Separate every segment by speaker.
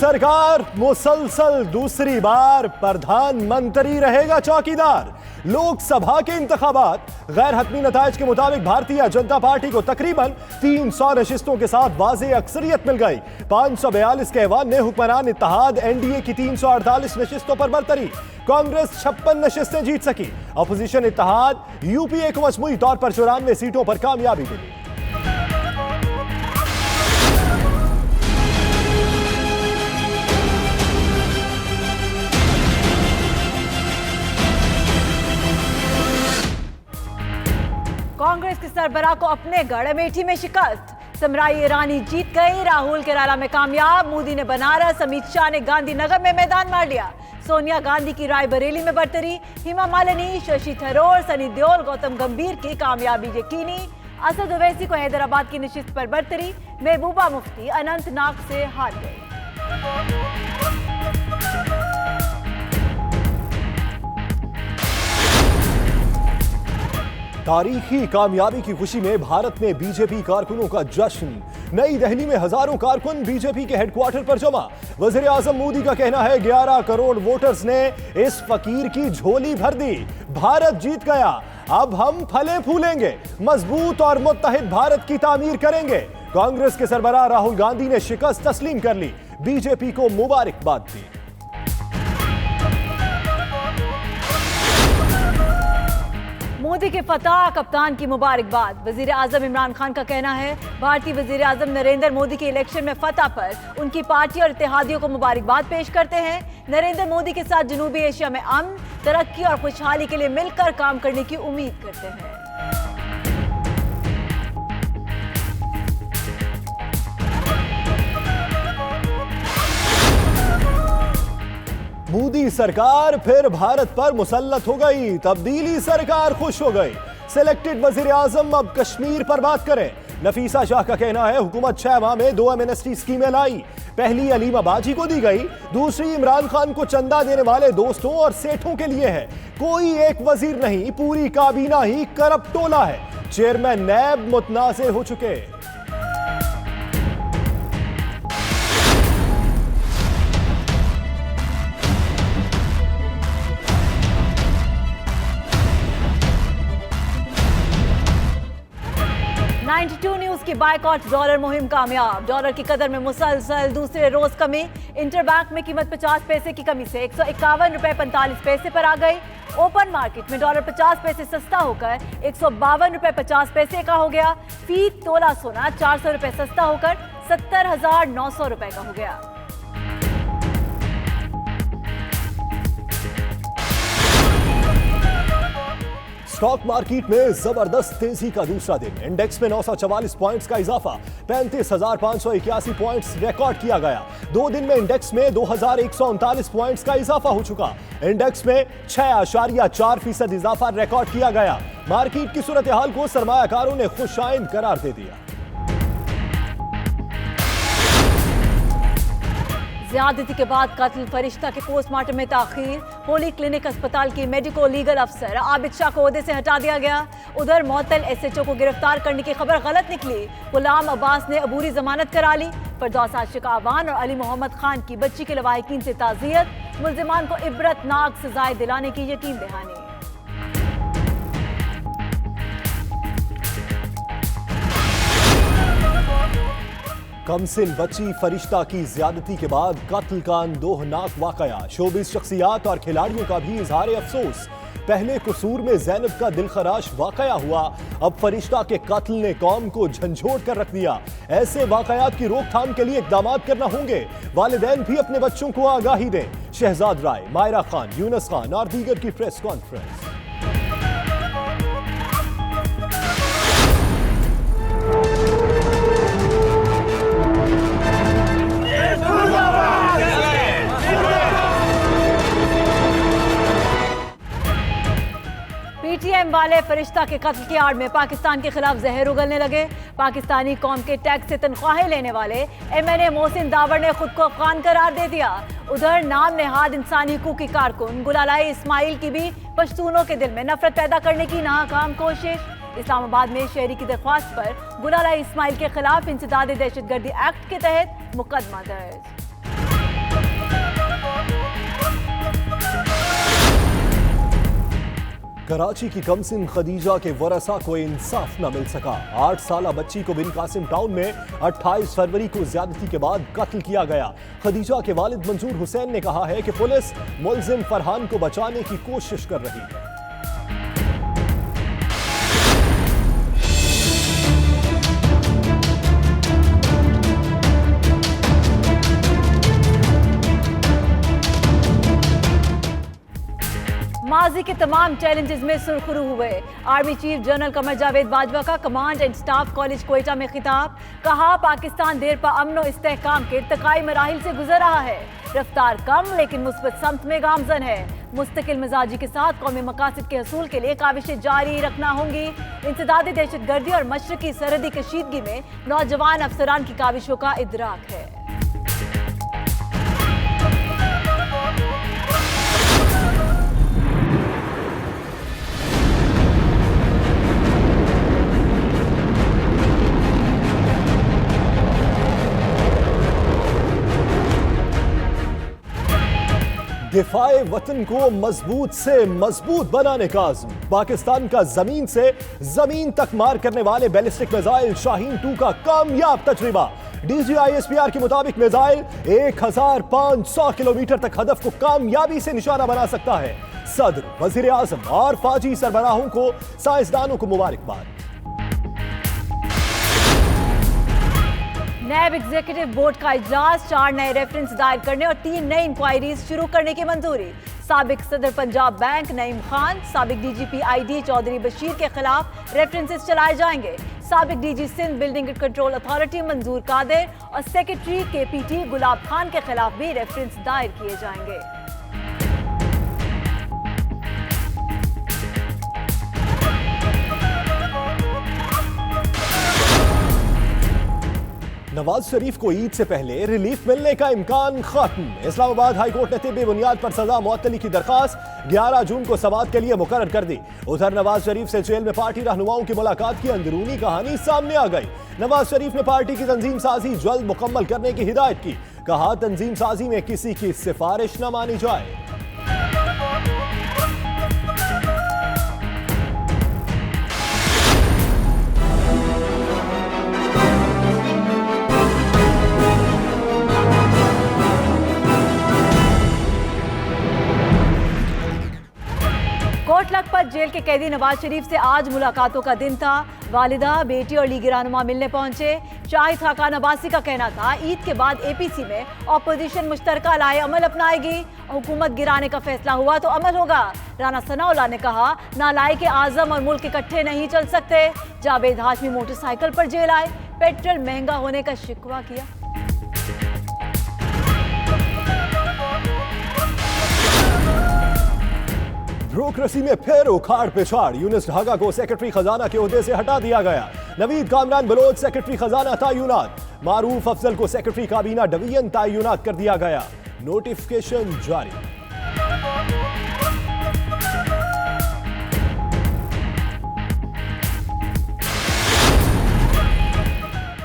Speaker 1: सरकार मुसलसल दूसरी बार प्रधानमंत्री रहेगा चौकीदार। लोकसभा के इंतखाबात गैर हतमी नतायज के मुताबिक भारतीय जनता पार्टी को तकरीबन 300 नशिस्तों के साथ वाज़ेह अक्सरियत मिल गई। 542 के ऐवान ने हुक्मरान इत्तेहाद एनडीए की 348 नशिस्तों पर बरतरी। कांग्रेस 56 नशिस्तें जीत सकी। अपोजिशन इत्तेहाद यूपीए को मजमूई तौर पर 94 सीटों पर कामयाबी मिली।
Speaker 2: कांग्रेस के सरबराह को अपने गढ़ अमेठी में शिकस्त। समराई ईरानी जीत गई। राहुल केरला में कामयाब। मोदी ने बनारस, अमित शाह ने गांधीनगर में मैदान मार लिया। सोनिया गांधी की रायबरेली में बरतरी। हेमा मालिनी, शशि थरूर, सनी देओल, गौतम गंभीर की कामयाबी यकीनी। असद ओवैसी को हैदराबाद की नशिस्त पर बरतरी। महबूबा मुफ्ती अनंतनाग से हार गई।
Speaker 1: तारीखी कामयाबी की खुशी में भारत में बीजेपी कारकुनों का जश्न। नई दिल्ली में हजारों कारकुन बीजेपी के हेडक्वार्टर पर जमा। वजीर आजम मोदी का कहना है 11 करोड़ वोटर्स ने इस फकीर की झोली भर दी। भारत जीत गया, अब हम फले फूलेंगे, मजबूत और मुत्तहिद भारत की तामीर करेंगे। कांग्रेस के सरबराह राहुल गांधी ने शिकस्त तस्लीम कर ली। बीजेपी को मुबारकबाद दी।
Speaker 2: मोदी के फतह, कप्तान की मुबारकबाद। वजीर आजम इमरान खान का कहना है भारतीय वजीर आजम नरेंद्र मोदी के इलेक्शन में फतह पर उनकी पार्टी और इत्तेहादियों को मुबारकबाद पेश करते हैं। नरेंद्र मोदी के साथ जनूबी एशिया में अमन, तरक्की और खुशहाली के लिए मिलकर काम करने की उम्मीद करते हैं।
Speaker 1: मोदी सरकार फिर भारत पर मुसल्लत हो गई। तब्दीली सरकार खुश हो गई। सिलेक्टेड वजीर आजम अब कश्मीर पर बात करें। नफीसा शाह का कहना है हुकूमत 6 माह में 2 एमएनएसटी स्कीमें लाई। पहली अलीमा बाजी को दी गई, दूसरी इमरान खान को चंदा देने वाले दोस्तों और सेठों के लिए है। कोई एक वजीर नहीं, पूरी काबीना ही करप्ट टोला है। चेयरमैन नैब मुतनाज़े हो चुके।
Speaker 2: न्यूज की बायकॉट डॉलर मुहिम कामयाब। डॉलर की कदर में मुसलसल दूसरे रोज कमी। इंटरबैंक में कीमत 50 पैसे की कमी से 151 रुपए 45 पैसे पर आ गई। ओपन मार्केट में डॉलर 50 पैसे सस्ता होकर 152 रुपए 50 पैसे का हो गया। फी तोला सोना 400 रुपए सस्ता होकर 70,900 रुपए का हो गया।
Speaker 1: स्टॉक मार्केट में जबरदस्त तेजी का दूसरा दिन। इंडेक्स में 944 पॉइंट्स का इजाफा, 35,581 पॉइंट्स रिकॉर्ड किया गया। 2 दिन में इंडेक्स में 2,139 पॉइंट्स का इजाफा हो चुका। इंडेक्स में 6.4% इजाफा रिकॉर्ड किया गया। मार्केट की सूरत हाल को सरमायाकारों ने खुशाइंद करार दे दिया।
Speaker 2: ज्यादती के बाद कत्ल, फरिश्ता के पोस्टमार्टम में ताखीर। पोली क्लिनिक अस्पताल की मेडिको लीगल अफसर आबिद शाह को ओहदे से हटा दिया गया। उधर मुअत्तल एसएचओ को गिरफ्तार करने की खबर गलत निकली। गुलाम अब्बास ने अबूरी जमानत करा ली। फरदौस आशिक आवान और अली मोहम्मद खान की बच्ची के लवाहिकीन से ताज़ियत। मुल्जिमान को इबरतनाक सजाएं दिलाने की यकीन दहानी।
Speaker 1: कमसिन बच्ची फरिश्ता की ज्यादती के बाद कत्ल का अंदोहनाक वाकया। शोबिस शख्सियात और खिलाड़ियों का भी इजहार अफसोस। पहले कसूर में ज़ैनब का दिलखराश वाकया हुआ, अब फरिश्ता के कत्ल ने कौम को झंझोड़ कर रख दिया। ऐसे वाकयात की रोकथाम के लिए इक़दाम करना होंगे। वालिदैन भी अपने बच्चों को आगाही दें। शहजाद राय, मायरा खान, यूनुस खान और दीगर की प्रेस कॉन्फ्रेंस।
Speaker 2: पीटीएम वाले फरिश्ता के कत्ल की आड़ में पाकिस्तान के खिलाफ जहर उगलने लगे। पाकिस्तानी कौम के टैक्स से तनख्वाहें लेने वाले एमएनए मोहसिन दावर ने खुद को अफगान करार दे दिया। उधर नाम नेहाद इंसानी हकूक की कारकुन गुलालाई इस्माइल की भी पश्तूनों के दिल में नफरत पैदा करने की नाकाम कोशिश। इस्लामाबाद में शहरी की दरख्वास्त पर गुलालाई इस्माइल के खिलाफ इंसदाद दहशतगर्दी एक्ट के तहत मुकदमा दर्ज।
Speaker 1: कराची की कमसिन खदीजा के वरसा को इंसाफ न मिल सका। 8 साला बच्ची को बिन कासिम टाउन में 28 फरवरी को ज्यादती के बाद कत्ल किया गया। खदीजा के वालिद मंजूर हुसैन ने कहा है कि पुलिस मुलजिम फरहान को बचाने की कोशिश कर रही है।
Speaker 2: माजी के तमाम चैलेंजेस में सुरखरू हुए। Army chief general Qamar Javed Bajwa का command and staff college Quetta में खिताब। कहा, पाकिस्तान देर पा अमन और इस्तेहकाम के इर्तिकाई मराहिल से गुजर रहा है। रफ्तार कम लेकिन मुस्बत समत में गामजन है। मुस्तकिल मिजाजी के साथ कौमी मकासद के हसूल के लिए काविशें जारी रखना होंगी। इंसदादी दहशतगर्दी और मशरकी सरहदी कशीदगी में नौजवान अफसरान की काविशों का इदराक है।
Speaker 1: दिफाए वतन को मजबूत से मजबूत बनाने का आज़म। पाकिस्तान का जमीन से जमीन तक मार करने वाले बैलिस्टिक मिसाइल शाहीन 2 का कामयाब तजर्बा। DGISPR के मुताबिक मिसाइल 1500 किलोमीटर तक हदफ को कामयाबी से निशाना बना सकता है। सदर, वजीर आजम और फौजी सरबराहों को, साइंसदानों को मुबारकबाद।
Speaker 2: नैब एग्जीक्यूटिव बोर्ड का इजलास, 4 नए रेफरेंस दायर करने और 3 नई इंक्वायरीज शुरू करने की मंजूरी। साबिक सदर पंजाब बैंक नईम खान, साबिक DGP ID चौधरी बशीर के खिलाफ रेफरेंसेस चलाए जाएंगे। साबिक DG Sindh building control authority Manzoor Qadir और सेक्रेटरी KPT गुलाब खान के खिलाफ भी रेफरेंस दायर किए जाएंगे।
Speaker 1: नवाज शरीफ को ईद से पहले रिलीफ मिलने का इम्कान खत्म। इस्लामाबाद हाईकोर्ट ने तिब्बी बुनियाद पर सजा मुअत्तली की दरखास्त 11 जून को समाअत के लिए मुकर्रर कर दी। उधर नवाज शरीफ से जेल में पार्टी रहनुमाओं की मुलाकात की अंदरूनी कहानी सामने आ गई। नवाज शरीफ ने पार्टी की तंजीम साजी जल्द मुकम्मल करने की हिदायत की। कहा, तंजीम साजी में किसी की सिफारिश न मानी जाए।
Speaker 2: कोट लखपत जेल के कैदी नवाज शरीफ से आज मुलाकातों का दिन था। वालिदा, बेटी और लीगी रहनुमा मिलने पहुंचे। शाहिद खाकान अब्बासी का कहना था, ईद के बाद APC में अपोजिशन मुश्तरका लाए अमल अपनाएगी। हुकूमत गिराने का फैसला हुआ तो अमल होगा। राना सनाउल्लाह ने कहा, नालायक आजम और मुल्क इकट्ठे नहीं चल सकते। जावेद हाशमी मोटरसाइकिल पर जेल आए, पेट्रोल महंगा होने का शिकवा किया।
Speaker 1: ब्यूरोक्रेसी में फिर उखाड़ पिछाड़। यूनुस ढागा को सेक्रेटरी खजाना के ओहदे से हटा दिया गया। नवीद कामरान बलोच सेक्रेटरी खजाना तायुनात। मारूफ अफजल को सेक्रेटरी काबीना डिवीजन तायुनात कर दिया गया। नोटिफिकेशन जारी।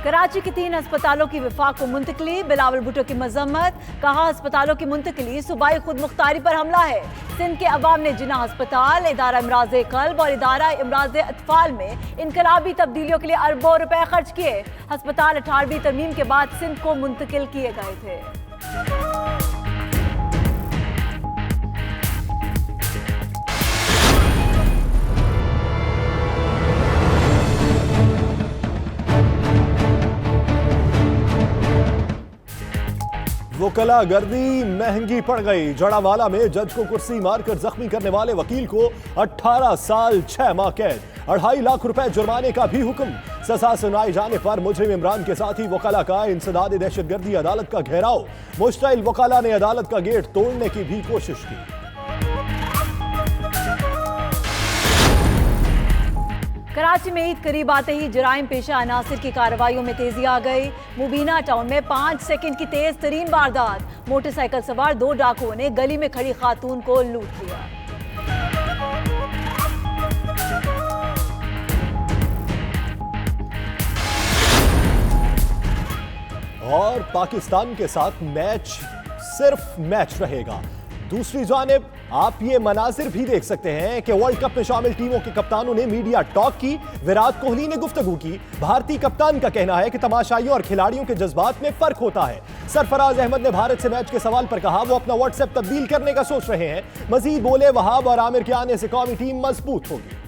Speaker 2: कराची के 3 अस्पतालों की विफाक को मुंतकली। बिलावल भुट्टो की मजम्मत। कहा, अस्पतालों की मुंतकली सूबाई खुद मुख्तारी पर हमला है। सिंध के अवाम ने जिना अस्पताल, इदारा इमराज़े कल्ब और इदारा इमराज़े अतफाल में इनकलाबी तब्दीलियों के लिए अरबों रुपए खर्च किए। अस्पताल 18वीं तरमीम के बाद सिंध को मुंतकिल किए गए थे।
Speaker 1: वकला गर्दी महंगी पड़ गई। जड़ावाला में जज को कुर्सी मारकर जख्मी करने वाले वकील को 18 साल 6 माह कैद, 2.5 लाख रुपए जुर्माने का भी हुक्म। सजा सुनाए जाने पर मुजरिम इमरान के साथ ही वकला का इंसदाद दहशतगर्दी अदालत का घेराव। मुश्तइल वकला ने अदालत का गेट तोड़ने की भी कोशिश की।
Speaker 2: कराची में ईद करीब आते ही जराइम पेशा अनासिर की कार्रवाइयों में तेजी आ गई। मुबीना टाउन में 5 सेकंड की तेज तरीन वारदात। मोटरसाइकिल सवार 2 डाकुओं ने गली में खड़ी खातून को लूट लिया। और
Speaker 1: पाकिस्तान के साथ मैच सिर्फ मैच रहेगा। दूसरी जानिब आप ये मनाजिर भी देख सकते हैं कि वर्ल्ड कप में शामिल टीमों के कप्तानों ने मीडिया टॉक की। विराट कोहली ने गुफ्तगू की। भारतीय कप्तान का कहना है कि तमाशाइयों और खिलाड़ियों के जज्बात में फर्क होता है। सरफराज अहमद ने भारत से मैच के सवाल पर कहा वो अपना व्हाट्सएप तब्दील करने का सोच रहे हैं। मजीद बोले वहाब और आमिर के आने से कौमी टीम मजबूत होगी।